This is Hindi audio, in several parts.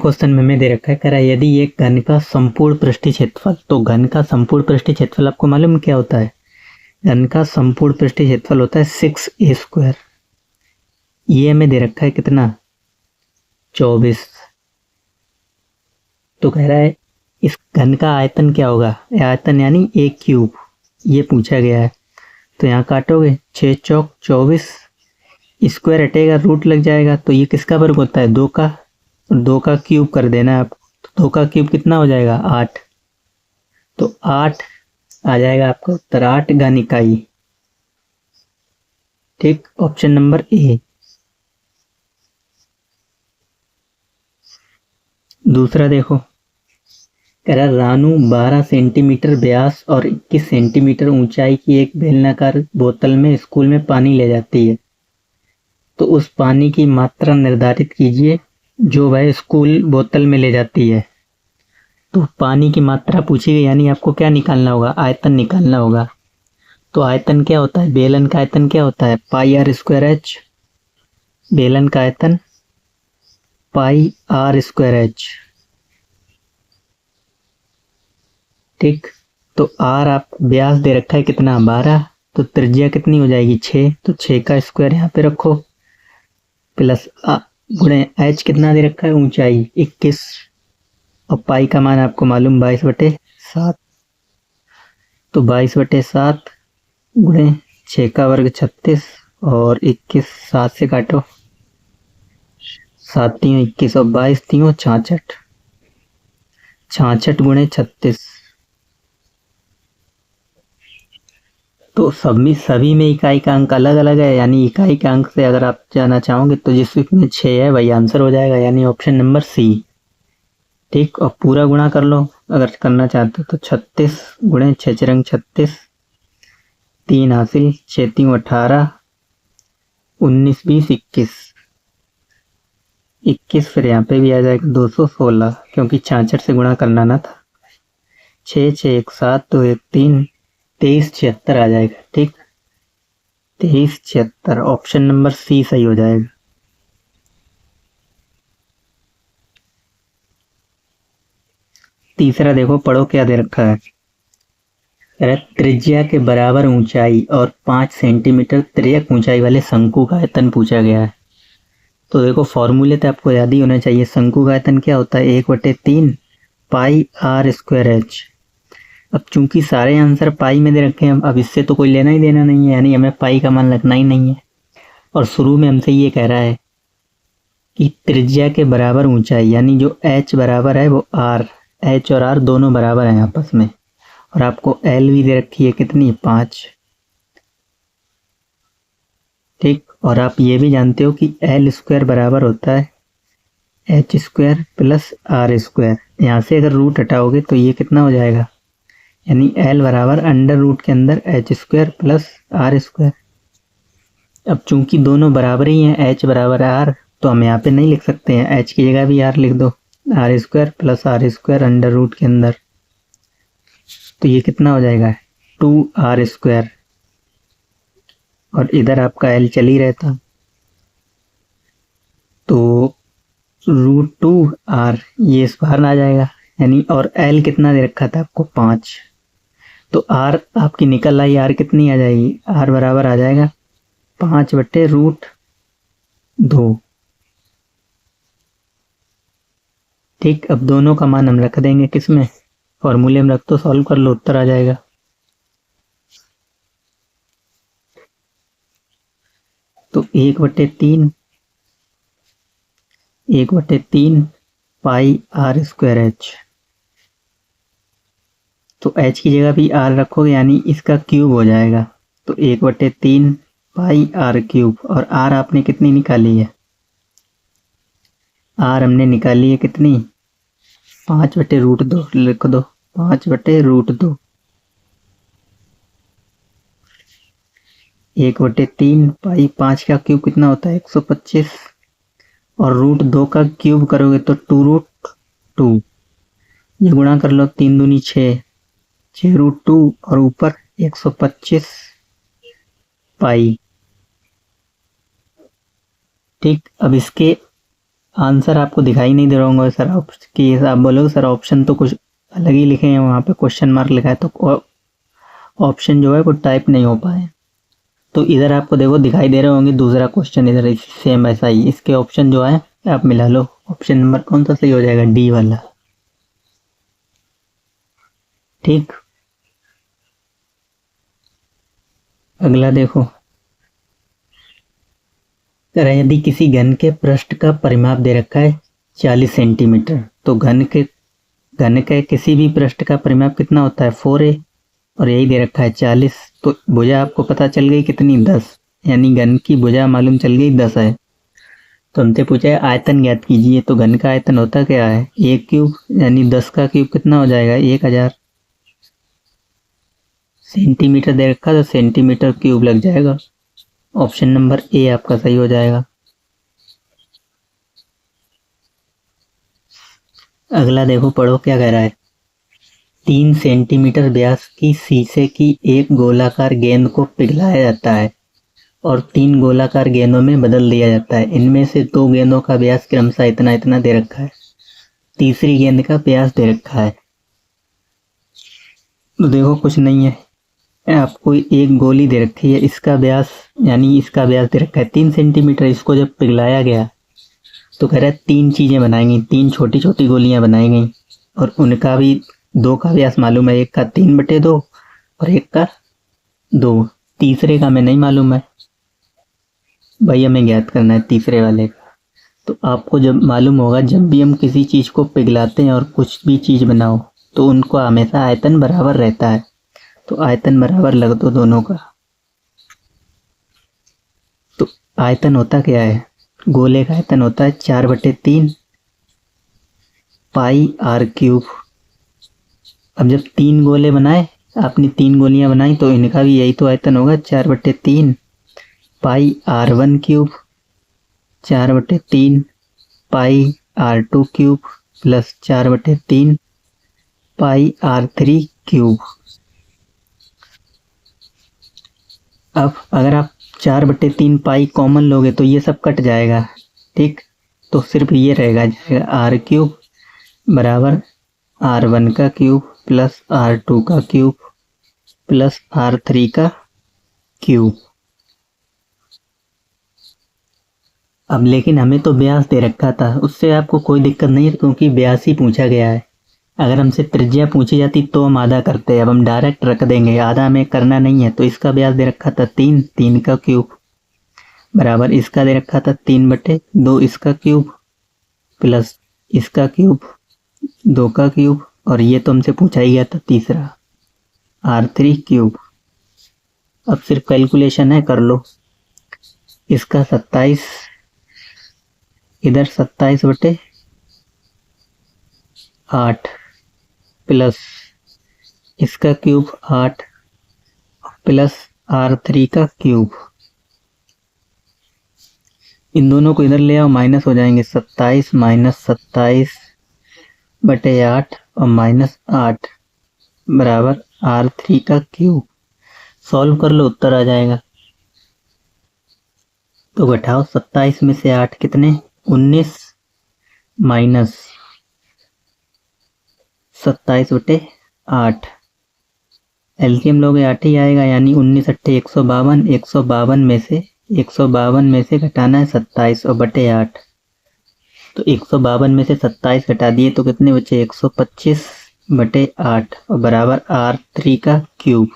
क्वेश्चन में हमें दे रखा है, कह रहा है यदि एक घन का संपूर्ण पृष्ठीय क्षेत्रफल, तो घन का संपूर्ण पृष्ठीय क्षेत्रफल आपको मालूम क्या होता है? घन का संपूर्ण पृष्ठीय क्षेत्रफल होता है 6a²। ये हमें दे रखा है कितना? 24। तो कह रहा है इस घन का आयतन क्या होगा? आयतन यानी एक क्यूब, ये पूछा गया है। तो यहाँ काटोगे 6 चौक 24, स्क्वायर हटेगा रूट लग जाएगा, तो ये किसका वर्ग होता है? 2 का। और 2 का क्यूब कर देना है आपको, तो 2 का क्यूब कितना हो जाएगा? 8। तो 8 आ जाएगा आपका उत्तर, 8 घन इकाई। ठीक, ऑप्शन नंबर ए। दूसरा देखो, कह रहा रानू 12 सेंटीमीटर व्यास और 21 सेंटीमीटर ऊंचाई की एक बेलनाकार बोतल में स्कूल में पानी ले जाती है, तो उस पानी की मात्रा निर्धारित कीजिए जो वह स्कूल बोतल में ले जाती है। तो पानी की मात्रा पूछी गई, यानी आपको क्या निकालना होगा? आयतन निकालना होगा। तो आयतन क्या होता है? बेलन का आयतन क्या होता है? πr²h। बेलन का आयतन πr²h। ठीक, तो r आप व्यास दे रखा है कितना? 12। तो त्रिज्या कितनी हो जाएगी? 6। तो 6 का स्क्वायर यहाँ पे रखो, प्लस गुणे h कितना दे रखा है? ऊंचाई 21, और पाई का मान आपको मालूम 22/7। तो 22/7 गुणे 6 का वर्ग 36, और 21 7 से काटो, 7 3 21 और 22 3 66, 66 गुणे 36। तो सभी में इकाई का अंक अलग अलग है, यानी इकाई के अंक से अगर आप जाना चाहोगे तो जिसमें 6 है वही आंसर हो जाएगा, यानी ऑप्शन नंबर सी। ठीक, और पूरा गुणा कर लो अगर करना चाहते हो तो 36 गुणे 6 4 36, 3 हासिल, 6 3 18, 19 20 21, 21 फिर यहाँ पे भी आ जाएगा 216, क्योंकि 66 से गुणा करना ना था। 6 6 1 7 2 1 3, 23 76 आ जाएगा। ठीक, 23 76, ऑप्शन नंबर सी सही हो जाएगा। तीसरा देखो, पढ़ो क्या दे रखा है। त्रिज्या के बराबर ऊंचाई और 5 सेंटीमीटर तिर्यक ऊंचाई वाले शंकु का आयतन पूछा गया है। तो देखो फॉर्मूले तो आपको याद ही होना चाहिए। शंकु का आयतन क्या होता है? 1/3 πr²h। अब चूंकि सारे आंसर पाई में दे रखे हैं, अब इससे तो कोई लेना ही देना नहीं है, यानी हमें पाई का मान लगना ही नहीं है। और शुरू में हमसे ये कह रहा है कि त्रिज्या के बराबर ऊंचाई, यानी जो h बराबर है वो r, h और r दोनों बराबर हैं आपस में, और आपको l भी दे रखी है कितनी? 5। ठीक, और आप ये भी जानते हो कि l² बराबर होता है h² प्लस r²। यहाँ से अगर रूट हटाओगे तो ये कितना हो जाएगा? यानी l बराबर अंडर रूट के अंदर h² प्लस r²। अब चूंकि दोनों बराबर ही हैं, h बराबर r, तो हम यहाँ पे नहीं लिख सकते हैं, h की जगह भी r लिख दो, r² plus r² under root के अंदर। तो ये कितना हो जाएगा? 2r², और इधर आपका l चल ही रहता, तो √2r ये इस बाहर आ जाएगा, यानी, और l कितना दे रखा था आपको? 5। तो r आपकी निकल आई, r कितनी आ जाएगी? r बराबर आ जाएगा 5/√2। ठीक, अब दोनों का मान हम रख देंगे किसमें? फॉर्मूले में रख दो, सॉल्व कर लो, उत्तर आ जाएगा। तो 1/3 πr²h। तो h की जगह भी r रखोगे, यानी इसका क्यूब हो जाएगा। तो 1/3 πr³, और r आपने कितनी निकाली है? r हमने निकाली है कितनी? 5/√2 लिख दो, 5/√2। 1/3 पाई 5 का क्यूब कितना होता है? 125, और √2 का क्यूब करोगे तो 2√2। ये गुणा कर लो, 3 दूनी 6, 6√2, और ऊपर 125 पाई। ठीक, अब इसके आंसर आपको दिखाई नहीं दे रहा होगा सर, कि आप बोलोगे सर ऑप्शन तो कुछ अलग ही लिखे हैं, वहाँ पे क्वेश्चन मार्क लिखा है, तो ऑप्शन जो है वो टाइप नहीं हो पाए। तो इधर आपको देखो दिखाई दे रहे होंगे दूसरा क्वेश्चन, इधर सेम ऐसा ही, इसके ऑप्शन जो है आप मिला लो। ऑप्शन नंबर कौन सा सही हो जाएगा? डी वाला। ठीक, अगला देखो, यदि किसी घन के पृष्ठ का परिमाप दे रखा है 40 सेंटीमीटर, तो घन के किसी भी पृष्ठ का परिमाप कितना होता है? 4a, और यही दे रखा है 40। तो भुजा आपको पता चल गई कितनी? 10, यानी घन की भुजा मालूम चल गई 10 है। तो हमसे पूछा है आयतन ज्ञात कीजिए, तो घन का आयतन होता क्या है? 1 क्यूब, यानी 10 का क्यूब कितना हो जाएगा? 1000। सेंटीमीटर दे रखा तो सेंटीमीटर क्यूब लग जाएगा। ऑप्शन नंबर ए आपका सही हो जाएगा। अगला देखो, पढ़ो क्या कह रहा है। 3 सेंटीमीटर व्यास की शीशे की एक गोलाकार गेंद को पिघलाया जाता है और 3 गोलाकार गेंदों में बदल दिया जाता है। इनमें से 2 गेंदों का व्यास क्रमशः इतना इतना दे रखा है, तीसरी गेंद का व्यास दे रखा है। तो देखो कुछ नहीं है, आपको एक गोली दे रखी है, इसका व्यास यानी इसका व्यास दे रखा है 3 सेंटीमीटर। इसको जब पिघलाया गया तो कह रहा है 3 चीजें बनाई गई, 3 छोटी छोटी गोलियां बनाई गई, और उनका भी 2 का व्यास मालूम है, एक का 3/2 और एक का 2। तीसरे का हमें नहीं मालूम है भाई, हमें ज्ञात करना है तीसरे वाले का। तो आपको जब मालूम होगा, जब भी हम किसी चीज को पिघलाते हैं और कुछ भी चीज बनाओ तो उनको हमेशा आयतन बराबर रहता है, तो आयतन बराबर लग दो दोनों का। तो आयतन होता क्या है? गोले का आयतन होता है 4/3 पाई आर क्यूब। अब जब 3 गोले बनाए, आपने 3 गोलियां बनाई, तो इनका भी यही तो आयतन होगा 4/3 पाई R1 क्यूब, 4/3 पाई R2 क्यूब प्लस 4/3 पाई R3 क्यूब। अब अगर आप 4/3 पाई कॉमन लोगे तो ये सब कट जाएगा, ठीक, तो सिर्फ ये रहेगा, R क्यूब बराबर R1 का क्यूब प्लस R2 का क्यूब प्लस R3 का क्यूब। अब लेकिन हमें तो व्यास दे रखा था, उससे आपको कोई दिक्कत नहीं है क्योंकि व्यास ही पूछा गया है। अगर हमसे त्रिज्या पूछी जाती तो हम आधा करते, अब हम डायरेक्ट रख देंगे, आधा हमें करना नहीं है। तो इसका व्यास दे रखा था 3 का क्यूब बराबर इसका दे रखा था 3/2 इसका क्यूब प्लस इसका क्यूब 2 का क्यूब, और ये तो हमसे पूछा ही गया था तीसरा R3 क्यूब। अब सिर्फ कैलकुलेशन है, कर लो। इसका 27, इधर 27/8 प्लस इसका क्यूब 8 प्लस R3 का क्यूब। इन दोनों को इधर ले आओ, माइनस हो जाएंगे। 27 माइनस 27/8 और माइनस 8 बराबर R3 का क्यूब। सॉल्व कर लो, उत्तर आ जाएगा। तो घटाओ 27 में से 8 कितने? 19 माइनस 27/8, एलसीएम लोगे 8 ही आएगा, यानी 19 8 152। 152 में से घटाना है 27 और बटे 8, तो 152 में से 27 घटा दिए तो कितने बचे? 125/8 और बराबर R3 का क्यूब।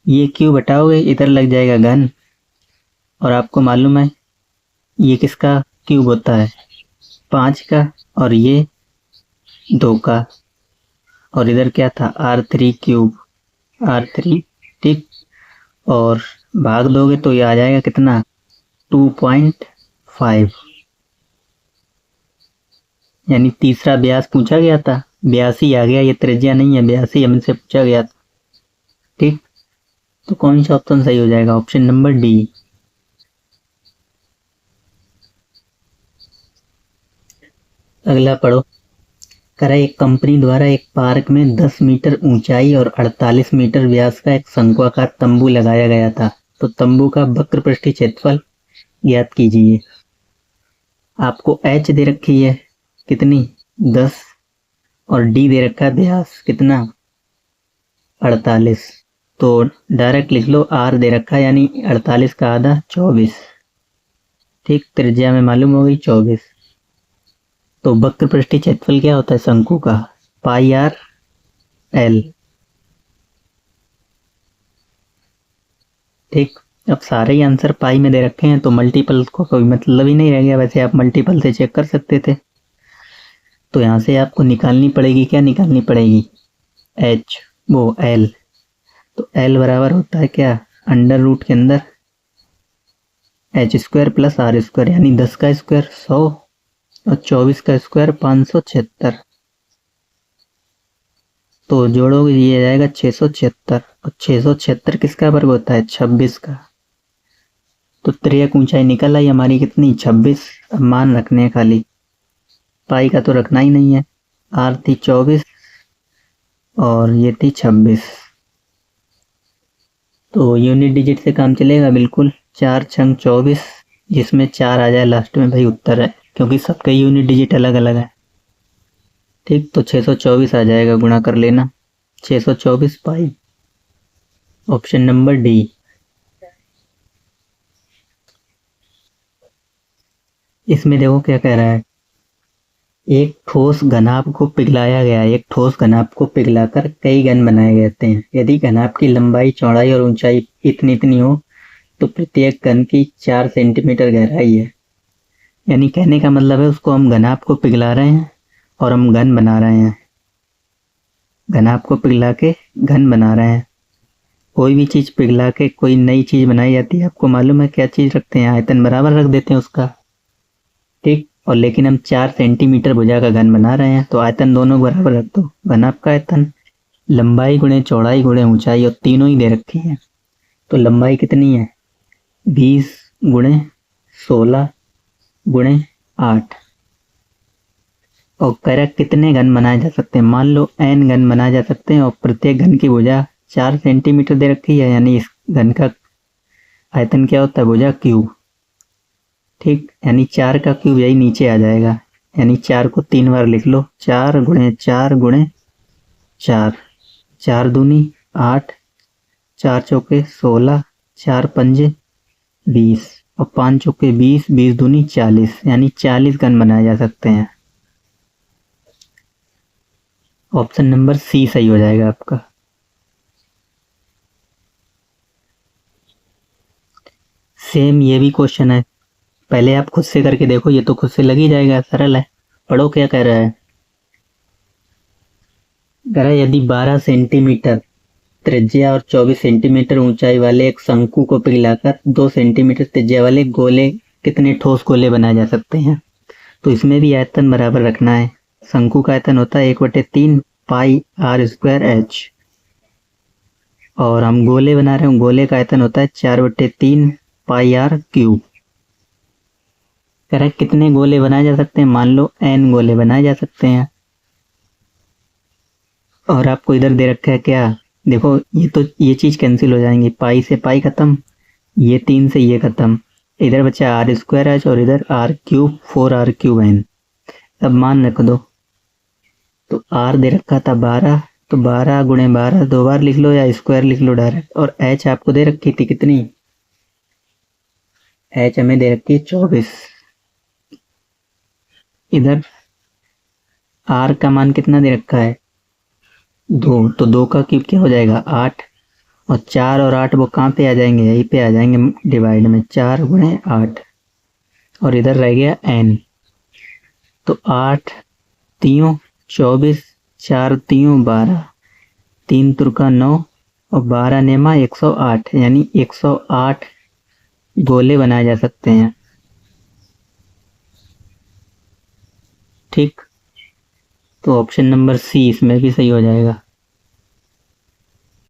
ये क्यूब हटाओगे इधर लग जाएगा घन, और आपको मालूम है ये किसका क्यूब होता है? 5 का, और ये 2 का, और इधर क्या था? R3 क्यूब, R3, ठीक, और भाग दोगे तो ये आ जाएगा कितना? 2.5, यानी तीसरा व्यास पूछा गया था, व्यास ही आ गया, ये त्रिज्या नहीं है, व्यास ही हमसे पूछा गया था, ठीक। तो कौन सा ऑप्शन सही हो जाएगा? Option number D. अगला पढ़ो, करा एक कंपनी द्वारा एक पार्क में 10 मीटर ऊंचाई और 48 मीटर व्यास का एक शंक्वाकार तंबू लगाया गया था। तो तंबू का वक्र पृष्ठीय क्षेत्रफल ज्ञात कीजिए। आपको एच दे रखी है कितनी 10 और डी दे रखा है व्यास कितना 48। तो डायरेक्ट लिख लो आर दे रखा है यानी 48 का आधा 24। ठीक, त्रिज्या में मालूम हो गई 24। तो वक्र पृष्ठीय क्षेत्रफल क्या होता है शंकु का पाई आर एल। ठीक, अब सारे ही आंसर पाई में दे रखे हैं तो मल्टीपल को कोई मतलब ही नहीं रह गया। वैसे आप मल्टीपल से चेक कर सकते थे। तो यहाँ से आपको निकालनी पड़ेगी, क्या निकालनी पड़ेगी एच वो एल। तो एल बराबर होता है क्या अंडर रूट के अंदर H square plus R square यानी 10 का स्क्वायर 100 और 24 का स्क्वायर 576। तो जोड़ोगे ये जाएगा 676 और 676 किसका वर्ग होता है 26 का। तो त्रियक ऊंचाई निकल आई हमारी कितनी 26। अब मान रखने हैं खाली, पाई का तो रखना ही नहीं है। आर थी 24 और ये थी 26। तो यूनिट डिजिट से काम चलेगा बिल्कुल। 4 छंग 24 जिसमें 4 आ जाए लास्ट में भाई उत्तर है, क्योंकि सबके यूनिट डिजिट अलग अलग है। ठीक, तो 624 आ जाएगा, गुणा कर लेना 624 पाई। Option number D. इसमें देखो क्या कह रहा है, एक ठोस घनाभ को पिघलाया गया। एक ठोस घनाभ को पिघलाकर कई घन बनाए जाते हैं। यदि घनाभ की लंबाई चौड़ाई और ऊंचाई इतनी इतनी हो तो प्रत्येक घन की 4 सेंटीमीटर गहराई है। यानी कहने का मतलब है उसको हम घनाभ को पिघला रहे हैं और हम घन बना रहे हैं। घनाभ को पिघला के घन बना रहे हैं। कोई भी चीज पिघला के कोई नई चीज बनाई जाती है, आपको मालूम है क्या चीज रखते हैं आयतन बराबर रख देते हैं उसका। ठीक, और लेकिन हम 4 सेंटीमीटर भुजा का घन बना रहे हैं तो आयतन दोनों बराबर रख दो। घनाभ का आयतन लंबाई गुणे चौड़ाई गुणे ऊंचाई और तीनों ही दे रखी है। तो लंबाई कितनी है 20 गुणे 16 गुणे 8। और कह कितने घन बनाए जा सकते हैं, मान लो n घन बनाए जा सकते हैं और प्रत्येक घन की भुजा 4 सेंटीमीटर दे रखी है। यानी इस घन का आयतन क्या होता है भुजा क्यूब। ठीक, यानी 4 का क्यूब यही नीचे आ जाएगा। यानी 4 को 3 बार लिख लो 4 गुणे 4 गुणे 4। 4 दूनी 8, 4 चौके 16, 4 पंजे 20 और 5 चौके 20, 20 दूनी 40। यानी 40 घन बनाए जा सकते हैं। ऑप्शन नंबर सी सही हो जाएगा आपका। सेम ये भी क्वेश्चन है, पहले आप खुद से करके देखो, ये तो खुद से लग ही जाएगा, सरल है। पढ़ो क्या कह रहा है। कह रहा है यदि 12 सेंटीमीटर त्रिज्या और 24 सेंटीमीटर ऊंचाई वाले एक शंकु को पिघलाकर 2 सेंटीमीटर त्रिज्या वाले गोले कितने ठोस गोले बनाए जा सकते हैं। तो इसमें भी आयतन बराबर रखना है। शंकु का आयतन होता है 1/3 पाई आर स्क्वायर एच और हम गोले बना रहे हैं, गोले का आयतन होता है 4/3 पाई आर क्यूब। कह रहा है कितने गोले बनाए जा सकते हैं, मान लो n गोले बनाए जा सकते हैं। और आपको इधर दे रखा है क्या, देखो ये चीज कैंसिल हो जाएंगी, पाई से पाई खत्म, ये 3 से ये खत्म, इधर बचा आर स्क्वायर एच और इधर are cube 4r cube n। अब मान रख दो, तो आर दे रखा था 12, तो 12 गुणे 12 2 बार लिख लो या स्क्वायर लिख लो डायरेक्ट। और एच आपको दे रखी थी कितनी, एच हमें दे रखी 24। इधर आर का मान कितना दे रखा है 2, तो 2 का क्यूब क्या हो जाएगा 8 और 4 और 8 वो कहाँ पे आ जाएंगे, यहीं पे आ जाएंगे डिवाइड में, 4 गुणे 8 और इधर रह गया n। तो 8 3 24, 4 3 12, 3 तुरका 9 और 12 नेमा 108। यानी 108 गोले बनाए जा सकते हैं। ठीक, तो ऑप्शन नंबर सी इसमें भी सही हो जाएगा।